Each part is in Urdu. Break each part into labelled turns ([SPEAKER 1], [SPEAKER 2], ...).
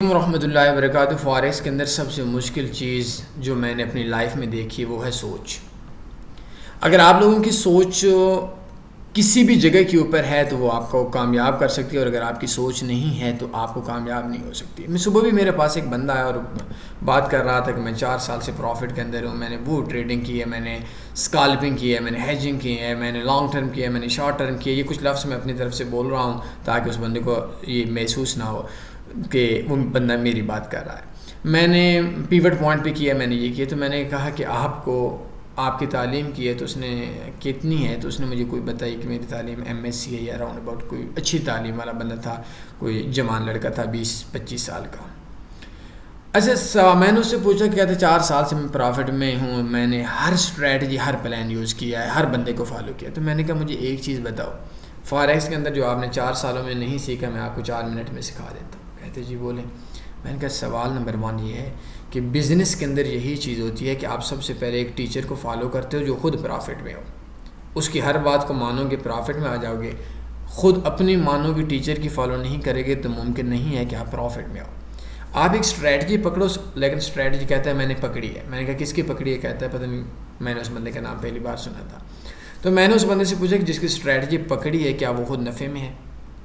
[SPEAKER 1] ورحمۃ اللہ وبرکاتہ۔ فارکس کے اندر سب سے مشکل چیز جو میں نے اپنی لائف میں دیکھی وہ ہے سوچ۔ اگر آپ لوگوں کی سوچ کسی بھی جگہ کے اوپر ہے تو وہ آپ کو کامیاب کر سکتی ہے، اور اگر آپ کی سوچ نہیں ہے تو آپ کو کامیاب نہیں ہو سکتی۔ میں صبح بھی میرے پاس ایک بندہ آیا اور بات کر رہا تھا کہ میں 4 سال سے پروفٹ کے اندر ہوں، میں نے وہ ٹریڈنگ کی ہے، میں نے اسکالپنگ کی ہے، میں نے ہیجنگ کی ہے، میں نے لانگ ٹرم کی ہے، میں نے شارٹ ٹرم کی ہے۔ یہ کچھ لفظ میں اپنی طرف سے بول رہا ہوں تاکہ اس بندے کو یہ محسوس نہ ہو کہ وہ بندہ میری بات کر رہا ہے۔ میں نے پیوٹ پوائنٹ پہ کیا، میں نے یہ کیا، تو میں نے کہا کہ آپ کی تعلیم کی ہے تو اس نے کتنی ہے، تو اس نے مجھے کوئی بتائی کہ میری تعلیم ایم ایس سی ہے یا اراؤنڈ اباؤٹ، کوئی اچھی تعلیم والا بندہ تھا، کوئی جوان لڑکا تھا 20-25 سال کا۔ اچھا، میں نے اس سے پوچھا کہ کہتے 4 سال سے میں پرافٹ میں ہوں، میں نے ہر اسٹریٹجی ہر پلان یوز کیا ہے، ہر بندے کو فالو کیا۔ تو میں نے کہا مجھے ایک چیز بتاؤ فاریکس کے اندر جو آپ نے 4 سالوں میں نہیں سیکھا، میں آپ کو 4 منٹ میں سکھا دیتا ہوں۔ کہتے جی بولیں۔ میں نے کہا سوال نمبر 1 یہ ہے کہ بزنس کے اندر یہی چیز ہوتی ہے کہ آپ سب سے پہلے ایک ٹیچر کو فالو کرتے ہو جو خود پرافٹ میں ہو، اس کی ہر بات کو مانو گے، پرافٹ میں آ جاؤ گے۔ خود اپنی مانو گے، ٹیچر کی فالو نہیں کرے گے تو ممکن نہیں ہے کہ آپ پرافٹ میں آؤ۔ آپ ایک اسٹریٹجی پکڑو، لیکن اسٹریٹجی کہتا ہے میں نے پکڑی ہے۔ میں نے کہا کس کی پکڑی ہے؟ کہتا ہے پتہ نہیں، میں نے اس بندے کا نام پہلی بار سنا تھا۔ تو میں نے اس بندے سے پوچھا کہ جس کی اسٹریٹجی پکڑی ہے کیا وہ خود نفع میں ہے؟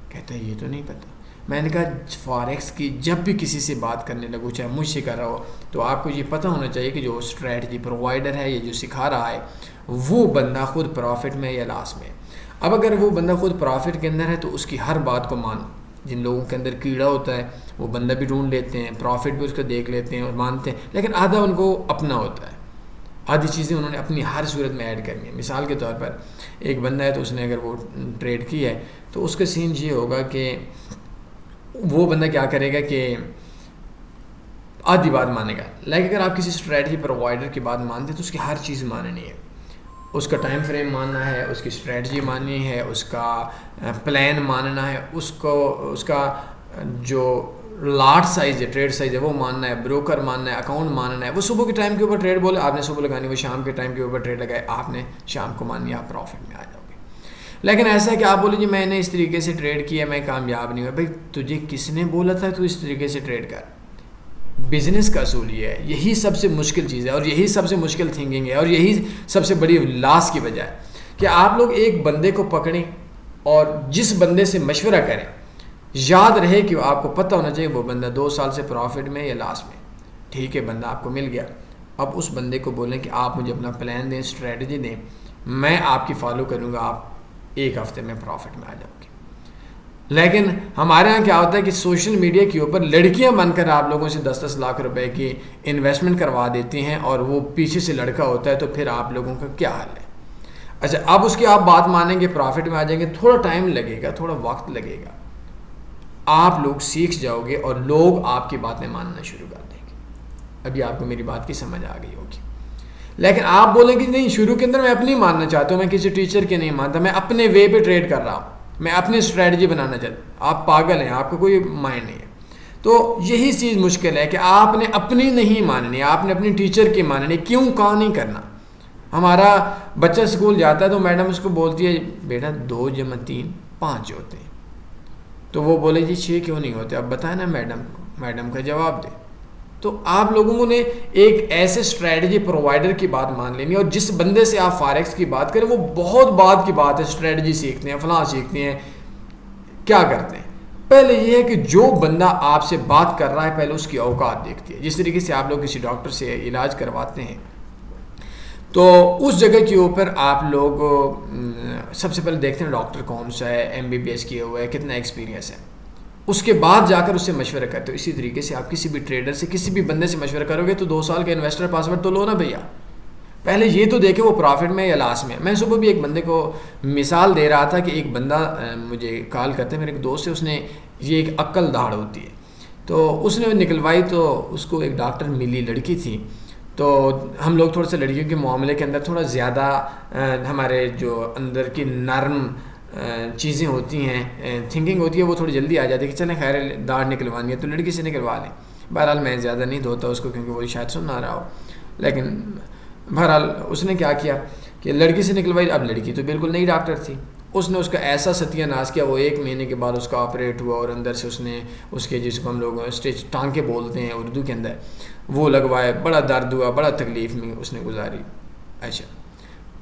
[SPEAKER 1] کہتا ہے یہ تو نہیں پتہ۔ میں نے کہا فاریکس کی جب بھی کسی سے بات کرنے لگو، چاہے مجھ سے کر رہا ہو، تو آپ کو یہ پتہ ہونا چاہیے کہ جو اسٹریٹجی پرووائڈر ہے یا جو سکھا رہا ہے وہ بندہ خود پرافٹ میں یا لاس میں۔ اب اگر وہ بندہ خود پرافٹ کے اندر ہے تو اس کی ہر بات کو مانو۔ جن لوگوں کے اندر کیڑا ہوتا ہے وہ بندہ بھی ڈھونڈ لیتے ہیں، پرافٹ بھی اس کو دیکھ لیتے ہیں اور مانتے ہیں، لیکن آدھا ان کو اپنا ہوتا ہے، آدھی چیزیں انہوں نے اپنی ہر صورت میں ایڈ کرنی ہے۔ مثال کے طور پر ایک بندہ ہے تو اس نے اگر وہ ٹریڈ کی ہے تو اس کا سین یہ ہوگا کہ وہ بندہ کیا کرے گا کہ آدھی بات مانے گا، لیکن اگر آپ کسی اسٹریٹجی پرووائڈر کی بات مانتے ہیں تو اس کی ہر چیز ماننی ہے، اس کا ٹائم فریم ماننا ہے، اس کی اسٹریٹجی ماننی ہے، اس کا پلان ماننا ہے، اس کا جو لاٹ سائز ہے، ٹریڈ سائز ہے وہ ماننا ہے، بروکر ماننا ہے، اکاؤنٹ ماننا ہے۔ وہ صبح کے ٹائم کے اوپر ٹریڈ بولے آپ نے صبح لگانی، وہ شام کے ٹائم کے اوپر ٹریڈ لگائے آپ نے شام کو مانی، آپ پروفٹ میں آ جاؤ گے۔ لیکن ایسا ہے کہ آپ بولے جی میں نے اس طریقے سے ٹریڈ کیا، میں کامیاب نہیں ہوا۔ بھائی تجھے کس نے بولا تھا تو اس طریقے سے ٹریڈ کر؟ بزنس کا اصول یہ ہے، یہی سب سے مشکل چیز ہے اور یہی سب سے مشکل تھنکنگ ہے اور یہی سب سے بڑی لاس کی وجہ ہے کہ آپ لوگ ایک بندے کو پکڑیں اور جس بندے سے مشورہ کریں، یاد رہے کہ آپ کو پتہ ہونا چاہیے وہ بندہ 2 سال سے پروفٹ میں یا لاس میں۔ ٹھیک ہے، بندہ آپ کو مل گیا، اب اس بندے کو بولیں کہ آپ مجھے اپنا پلان دیں، اسٹریٹجی دیں، میں آپ کی فالو کروں گا، آپ 1 ہفتے میں پروفٹ میں آ جاؤ گے۔ لیکن ہمارے ہاں کیا ہوتا ہے کہ سوشل میڈیا کے اوپر لڑکیاں بن کر آپ لوگوں سے 10-10 لاکھ روپے کی انویسٹمنٹ کروا دیتی ہیں اور وہ پیچھے سے لڑکا ہوتا ہے، تو پھر آپ لوگوں کا کیا حال ہے؟ اچھا، اب اس کی آپ بات مانیں گے، پروفٹ میں آ جائیں گے، تھوڑا ٹائم لگے گا، تھوڑا وقت لگے گا، آپ لوگ سیکھ جاؤ گے اور لوگ آپ کی باتیں ماننا شروع کر دیں گے۔ ابھی آپ کو میری بات کی سمجھ آ گئی ہوگی۔ لیکن آپ بولیں گے نہیں، شروع کے اندر میں اپنی ماننا چاہتا ہوں، میں کسی ٹیچر کے نہیں مانتا، میں اپنے وے پہ ٹریڈ کر رہا ہوں، میں اپنی اسٹریٹجی بنانا چاہتا ہوں۔ آپ پاگل ہیں، آپ کو کوئی مائنڈ نہیں ہے۔ تو یہی چیز مشکل ہے کہ آپ نے اپنی نہیں ماننی، آپ نے اپنی ٹیچر کی ماننی۔ کیوں کہاں نہیں کرنا؟ ہمارا بچہ اسکول جاتا ہے تو میڈم اس کو بولتی ہے بیٹا 2 + 3 5 ہوتے ہیں، تو وہ بولے جی 6 کیوں نہیں ہوتے؟ اب بتائیں نا میڈم کو، میڈم کا جواب دے۔ تو آپ لوگوں نے ایک ایسے اسٹریٹجی پرووائڈر کی بات مان لینی، اور جس بندے سے آپ فاریکس کی بات کریں وہ بہت بعد کی بات ہے، اسٹریٹجی سیکھتے ہیں، فلاں سیکھتے ہیں، کیا کرتے ہیں؟ پہلے یہ ہے کہ جو بندہ آپ سے بات کر رہا ہے پہلے اس کی اوقات دیکھتی ہے۔ جس طریقے سے آپ لوگ کسی ڈاکٹر سے علاج کرواتے ہیں تو اس جگہ کے اوپر آپ لوگ سب سے پہلے دیکھتے ہیں ڈاکٹر کون سا ہے، MBBS کیا ہوا ہے، کتنا ایکسپیرینس ہے، اس کے بعد جا کر اس سے مشورہ کرتے ہو۔ اسی طریقے سے آپ کسی بھی ٹریڈر سے، کسی بھی بندے سے مشورہ کرو گے تو 2 سال کا انویسٹر پاسورڈ تو لو نا بھیا، پہلے یہ تو دیکھے وہ پرافٹ میں یا لاس میں۔ میں صبح بھی ایک بندے کو مثال دے رہا تھا کہ ایک بندہ مجھے کال کرتے، میرے ایک دوست ہے، اس نے یہ ایک عقل داڑھ ہوتی ہے تو اس نے نکلوائی، تو اس کو ایک ڈاکٹر ملی، لڑکی تھی، تو ہم لوگ تھوڑا سا لڑکیوں کے معاملے کے اندر تھوڑا زیادہ ہمارے جو اندر کی نرم چیزیں ہوتی ہیں، تھنکنگ ہوتی ہے، وہ تھوڑی جلدی آ جاتی ہے کہ چلیں خیر داڑھ نکلوانی ہے تو لڑکی سے نکلوا لیں۔ بہرحال میں زیادہ نہیں دھوتا اس کو کیونکہ وہ شاید سن نہ رہا ہو، لیکن بہرحال اس نے کیا کیا کہ لڑکی سے نکلوائی۔ اب لڑکی تو بالکل نئی ڈاکٹر تھی، اس نے اس کا ایسا ستیہ ناش کیا، وہ 1 مہینے کے بعد اس کا آپریٹ ہوا اور اندر سے اس نے اس کے جس کو ہم لوگ اسٹیچ ٹانکے بولتے ہیں اردو کے اندر وہ لگوائے، بڑا درد ہوا، بڑا تکلیف میں اس نے گزاری. اچھا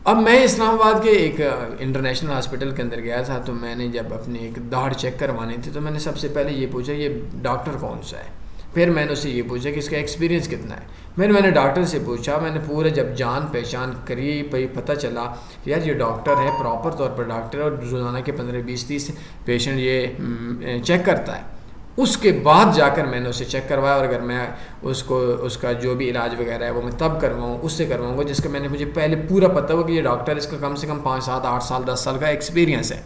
[SPEAKER 1] اب میں اسلام آباد کے ایک انٹرنیشنل ہاسپٹل کے اندر گیا تھا، تو میں نے جب اپنے ایک داڑھ چیک کروانی تھی تو میں نے سب سے پہلے یہ پوچھا یہ ڈاکٹر کون سا ہے. پھر میں نے اس سے یہ پوچھا کہ اس کا ایکسپیرینس کتنا ہے. میں نے ڈاکٹر سے پوچھا، میں نے پورے جب جان پہچان کری پتہ چلا یار یہ ڈاکٹر ہے، پراپر طور پر ڈاکٹر ہے اور روزانہ کے 15 20 30 پیشنٹ یہ چیک کرتا ہے. اس کے بعد جا کر میں نے اسے چیک کروایا، اور اگر میں اس کا جو بھی علاج وغیرہ ہے وہ میں تب کرواؤں اس سے کرواؤں گا جس کا مجھے پہلے پورا پتہ ہو کہ یہ ڈاکٹر اس کا کم سے کم 5 7 8 سال 10 سال کا ایکسپیرینس ہے.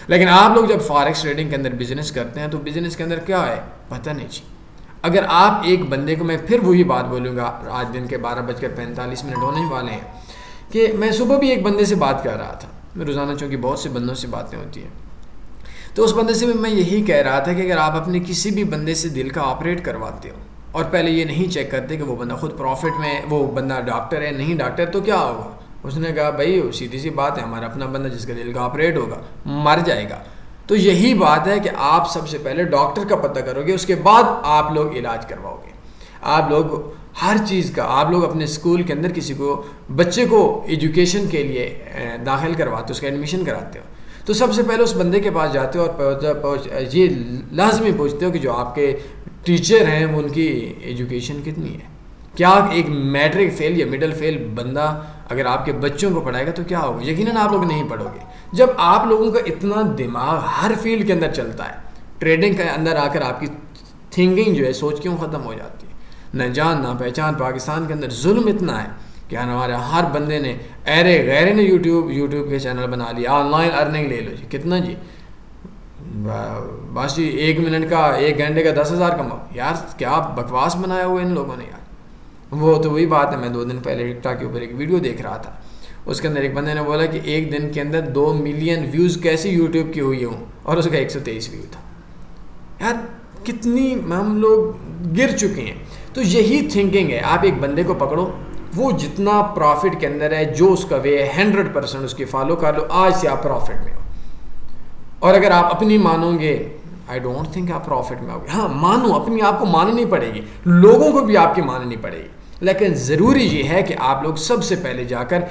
[SPEAKER 1] لیکن آپ لوگ جب فارکس ٹریڈنگ کے اندر بزنس کرتے ہیں تو بزنس کے اندر کیا ہے پتہ نہیں چاہیے. اگر آپ ایک بندے کو، میں پھر وہی بات بولوں گا، آج دن کے 12:45 ہونے والے ہیں، کہ میں صبح بھی ایک بندے سے بات کر رہا تھا. میں روزانہ چونکہ بہت سے بندوں سے باتیں ہوتی ہیں، تو اس بندے سے میں یہی کہہ رہا تھا کہ اگر آپ اپنے کسی بھی بندے سے دل کا آپریٹ کرواتے ہو اور پہلے یہ نہیں چیک کرتے کہ وہ بندہ خود پروفٹ میں، وہ بندہ ڈاکٹر ہے نہیں ڈاکٹر، تو کیا ہوگا؟ اس نے کہا بھائی سیدھی سی بات ہے، ہمارا اپنا بندہ جس کا دل کا آپریٹ ہوگا مر جائے گا. تو یہی بات ہے کہ آپ سب سے پہلے ڈاکٹر کا پتہ کرو گے، اس کے بعد آپ لوگ علاج کرواؤ گے. آپ لوگ ہر چیز کا، آپ لوگ اپنے اسکول کے اندر کسی کو بچے کو ایجوکیشن کے لیے داخل کرواتے ہو، اس کا ایڈمیشن کراتے ہو، تو سب سے پہلے اس بندے کے پاس جاتے ہو اور یہ لازمی پوچھتے ہو کہ جو آپ کے ٹیچر ہیں وہ ان کی ایجوکیشن کتنی ہے. کیا ایک میٹرک فیل یا مڈل فیل بندہ اگر آپ کے بچوں کو پڑھائے گا تو کیا ہوگا؟ یقیناً آپ لوگ نہیں پڑھو گے. جب آپ لوگوں کا اتنا دماغ ہر فیلڈ کے اندر چلتا ہے، ٹریڈنگ کے اندر آ کر آپ کی تھنکنگ جو ہے سوچ کیوں ختم ہو جاتی ہے؟ نہ جان نہ پہچان. پاکستان کے اندر ظلم اتنا ہے کہ ہمارے ہر بندے نے ایرے غیرے نے یوٹیوب کے چینل بنا لیا، آن لائن ارننگ لے لو جی، کتنا جی بس جی 1 منٹ کا 1 گھنٹے کا 10,000 کماؤ. یار کیا بکواس بنایا ہوا ان لوگوں نے یار. وہ تو وہی بات ہے، میں 2 دن پہلے ٹک ٹاک کے اوپر ایک ویڈیو دیکھ رہا تھا، اس کے اندر ایک بندے نے بولا کہ 1 دن کے اندر 2 ملین ویوز کیسے یوٹیوب کی ہوئی ہوں، اور اس کا 123 ویو تھا. یار کتنی ہم لوگ گر چکے ہیں. تو یہی تھنکنگ ہے، آپ ایک بندے کو پکڑو، وہ جتنا پروفٹ کے اندر ہے، جو اس کا وے ہے 100% اس کی فالو کر لو، آج سے آپ پروفٹ میں ہو. اور اگر آپ اپنی مانو گے، آئی ڈونٹ تھنک آپ پروفٹ میں ہوگے. ہاں مانو، اپنی آپ کو ماننی پڑے گی، لوگوں کو بھی آپ کی ماننی پڑے گی، لیکن ضروری یہ ہے کہ آپ لوگ سب سے پہلے جا کر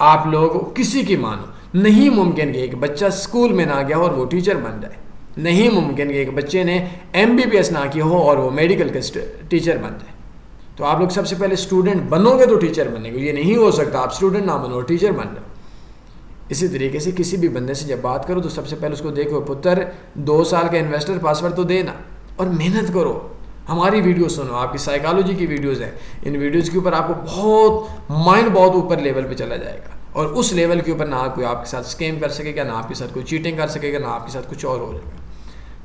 [SPEAKER 1] آپ لوگ کسی کی مانو. نہیں ممکن کہ ایک بچہ اسکول میں نہ گیا اور وہ ٹیچر بن جائے. نہیں ممکن کہ ایک بچے نے MBBS نہ کی ہو اور وہ میڈیکل کا ٹیچر بن جائے. تو آپ لوگ سب سے پہلے اسٹوڈنٹ بنو گے تو ٹیچر بنے گے. یہ نہیں ہو سکتا آپ اسٹوڈنٹ نہ بنو اور ٹیچر بن جاؤ. اسی طریقے سے کسی بھی بندے سے جب بات کرو تو سب سے پہلے اس کو دیکھو، پتر 2 سال کا انویسٹر پاسورڈ تو دینا اور محنت کرو. ہماری ویڈیو سنو، آپ کی سائیکالوجی کی ویڈیوز ہیں، ان ویڈیوز کے اوپر آپ کو بہت مائنڈ بہت اوپر لیول پہ چلا جائے گا، اور اس لیول کے اوپر نہ کوئی آپ کے ساتھ اسکیم کر سکے گا، نہ آپ کے ساتھ کوئی چیٹنگ کر سکے گا، نہ آپ کے ساتھ کچھ اور ہو جائے گا.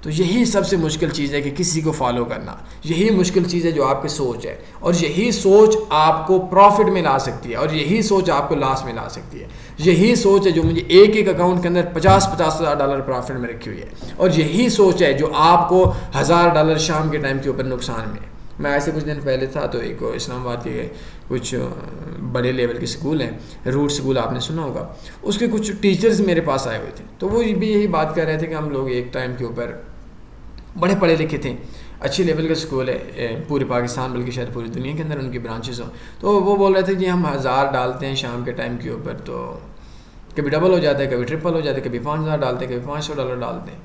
[SPEAKER 1] تو یہی سب سے مشکل چیز ہے کہ کسی کو فالو کرنا. یہی مشکل چیز ہے جو آپ کی سوچ ہے، اور یہی سوچ آپ کو پروفٹ میں لا سکتی ہے، اور یہی سوچ آپ کو لاس میں لا سکتی ہے. یہی سوچ ہے جو مجھے ایک اکاؤنٹ کے اندر $50,000 پروفٹ میں رکھی ہوئی ہے، اور یہی سوچ ہے جو آپ کو $1,000 شام کے ٹائم کے اوپر نقصان میں. میں ایسے کچھ دن پہلے تھا تو ایک اسلام آباد کے کچھ بڑے لیول کے سکول ہیں، روٹ سکول آپ نے سنا ہوگا، اس کے کچھ ٹیچرز میرے پاس آئے ہوئے تھے. تو وہ بھی یہی بات کر رہے تھے کہ ہم لوگ ایک ٹائم کے اوپر بڑے پڑھے لکھے تھے، اچھی لیول کا سکول ہے پورے پاکستان بلکہ شاید پوری دنیا کے اندر ان کی برانچز ہوں. تو وہ بول رہے تھے کہ ہم 1,000 ڈالتے ہیں شام کے ٹائم کے اوپر، تو کبھی ڈبل ہو جاتا ہے، کبھی ٹرپل ہو جاتا ہے، کبھی 5,000 ڈالتے ہیں، کبھی $500 ڈالتے ہیں.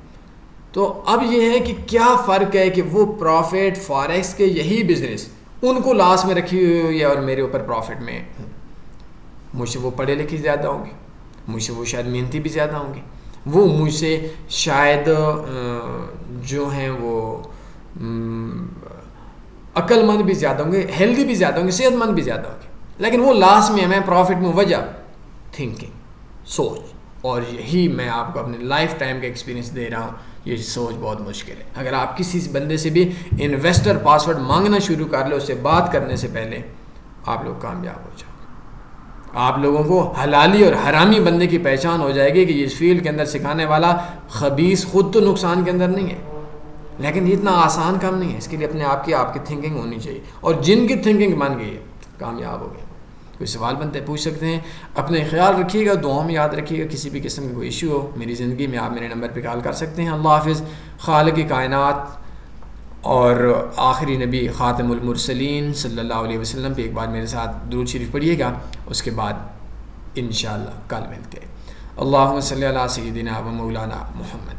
[SPEAKER 1] تو اب یہ ہے کہ کیا فرق ہے کہ وہ پروفٹ فاریکس کے یہی بزنس ان کو لاس میں رکھی ہوئی ہے اور میرے اوپر پروفٹ میں ہوں. مجھ سے وہ پڑھے لکھے زیادہ ہوں گے، مجھ سے وہ شاید محنتی بھی زیادہ ہوں گے، وہ مجھ سے شاید جو ہیں وہ عقل مند بھی زیادہ ہوں گے، ہیلدی بھی زیادہ ہوں گے، صحت مند بھی زیادہ ہوں گے، لیکن وہ لاس میں ہمیں پروفٹ میں. وجہ تھنکنگ، سوچ. اور یہی میں آپ کو اپنے لائف ٹائم کا ایکسپیرینس دے رہا ہوں. یہ سوچ بہت مشکل ہے. اگر آپ کسی بندے سے بھی انویسٹر پاسورڈ مانگنا شروع کر لیں، اس سے بات کرنے سے پہلے آپ لوگ کامیاب ہو جاؤ. آپ لوگوں کو حلالی اور حرامی بندے کی پہچان ہو جائے گی کہ اس فیلڈ کے اندر سکھانے والا خبیث خود تو نقصان کے اندر نہیں ہے، لیکن یہ اتنا آسان کام نہیں ہے. اس کے لیے اپنے آپ کی تھنکنگ ہونی چاہیے، اور جن کی تھنکنگ بن گئی ہے کامیاب ہو گئے. کوئی سوال بنتے پوچھ سکتے ہیں. اپنے خیال رکھیے گا, دعاؤں میں یاد رکھیے گا. کسی بھی قسم کا کوئی ایشو ہو میری زندگی میں, آپ میرے نمبر پہ کال کر سکتے ہیں. اللہ حافظ. خالق کائنات اور آخری نبی خاتم المرسلین صلی اللہ علیہ وسلم پہ ایک بار میرے ساتھ درود شریف پڑھیے گا, اس کے بعد انشاءاللہ کل ملتے ہیں. اللہم صلی علی سیدنا و مولانا محمد.